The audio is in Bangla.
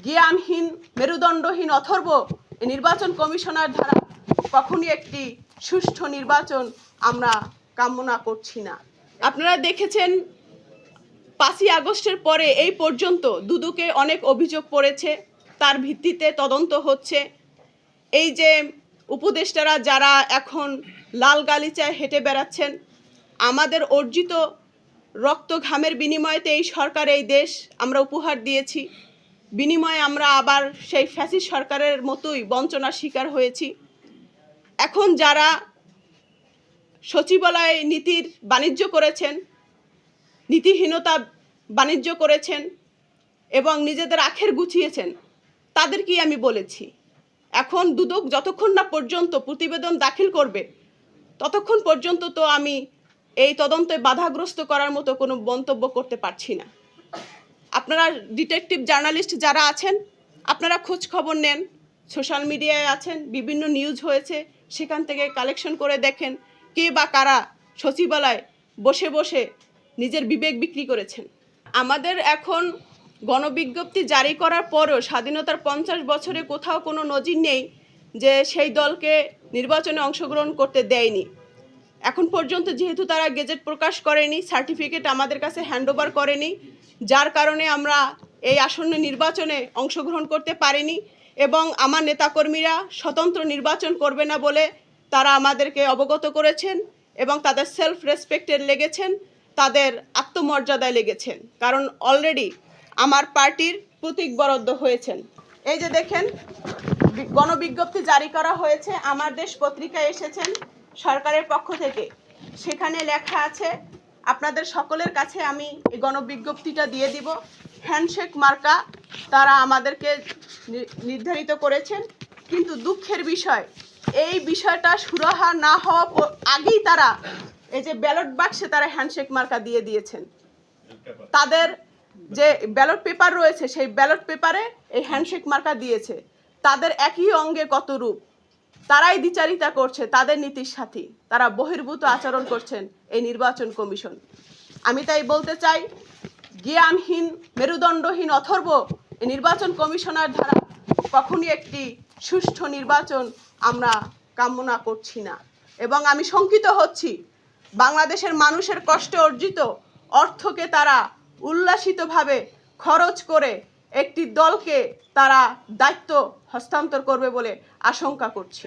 জ্ঞানহীন মেরুদণ্ডহীন অথর্ব নির্বাচন কমিশনার দ্বারা কখনই একটি সুষ্ঠু নির্বাচন আমরা কামনা করছি না। আপনারা দেখেছেন 5ই আগস্টের পরে এই পর্যন্ত দুদকে অনেক অভিযোগ পড়েছে, তার ভিত্তিতে তদন্ত হচ্ছে। এই যে উপদেষ্টারা যারা এখন লাল গালিচায় হেঁটে বেড়াচ্ছেন, আমাদের অর্জিত রক্ত ঘামের বিনিময়েতে এই সরকার এই দেশ আমরা উপহার দিয়েছি, বিনিময়ে আমরা আবার সেই ফ্যাসিস্ট সরকারের মতোই বঞ্চনার শিকার হয়েছি। এখন যারা সচিবালয়ে নীতির বাণিজ্য করেছেন, নীতিহীনতা বাণিজ্য করেছেন এবং নিজেদের আখের গুছিয়েছেন, তাদেরকেই আমি বলেছি এখন দুদক যতক্ষণ না পর্যন্ত প্রতিবেদন দাখিল করবে ততক্ষণ পর্যন্ত তো আমি এই তদন্তে বাধাগ্রস্ত করার মতো কোনো মন্তব্য করতে পারছি না। আপনারা ডিটেকটিভ জার্নালিস্ট যারা আছেন, আপনারা খোঁজ খবর নেন, সোশ্যাল মিডিয়ায় আছেন, বিভিন্ন নিউজ হয়েছে, সেখান থেকে কালেকশন করে দেখেন কে বা কারা সচিবালয় বসে বসে নিজের বিবেক বিক্রি করেছেন। আমাদের এখন গণবিজ্ঞপ্তি জারি করার পরও স্বাধীনতার 50 বছরে কোথাও কোনো নজির নেই যে সেই দলকে নির্বাচনে অংশগ্রহণ করতে দেয়নি। এখন পর্যন্ত যেহেতু তারা গেজেট প্রকাশ করেনি, সার্টিফিকেট আমাদের কাছে হ্যান্ডওভার করেনি, যার কারণে আমরা এই আসন্ন নির্বাচনে অংশগ্রহণ করতে পারিনি এবং আমার নেতাকর্মীরা স্বতন্ত্র নির্বাচন করবে না বলে তারা আমাদেরকে অবগত করেছেন এবং তাদের সেলফ রেসপেক্টে লেগেছেন, তাদের আত্মমর্যাদায় লেগেছেন, কারণ অলরেডি আমার পার্টির প্রতীক বরাদ্দ হয়েছেন। এই যে দেখেন গণবিজ্ঞপ্তি জারি করা হয়েছে, আমার দেশ পত্রিকায় এসেছেন সরকারের পক্ষ থেকে, সেখানে লেখা আছে, আপনাদের সকলের কাছে আমি এই গণবিজ্ঞপ্তিটা দিয়ে দিব, হ্যান্ডশেক মার্কা তারা আমাদেরকে নির্ধারিত করেছেন। কিন্তু দুঃখের বিষয়, এই বিষয়টা সুরাহা না হওয়া আগেই তারা এই যে ব্যালট বাক্সে তারা হ্যান্ডশেক মার্কা দিয়ে দিয়েছেন। তাদের যে ব্যালট পেপার রয়েছে সেই ব্যালট পেপারে এই হ্যান্ডশেক মার্কা দিয়েছে। তাদের একই অঙ্গে কত রূপ, তারাই দ্বিচারিতা করছে তাদের নীতির সাথী, তারা বহির্ভূত আচরণ করছেন এই নির্বাচন কমিশন। আমি তাই বলতে চাই, জ্ঞানহীন মেরুদণ্ডহীন অথর্ব নির্বাচন কমিশনার দ্বারা কখনই একটি সুষ্ঠু নির্বাচন আমরা কামনা করছি না। এবং আমি শঙ্কিত হচ্ছি, বাংলাদেশের মানুষের কষ্টে অর্জিত অর্থকে তারা উল্লাসিতভাবে খরচ করে একটি দলকে তারা দায়িত্ব হস্তান্তর করবে বলে আশঙ্কা করছি।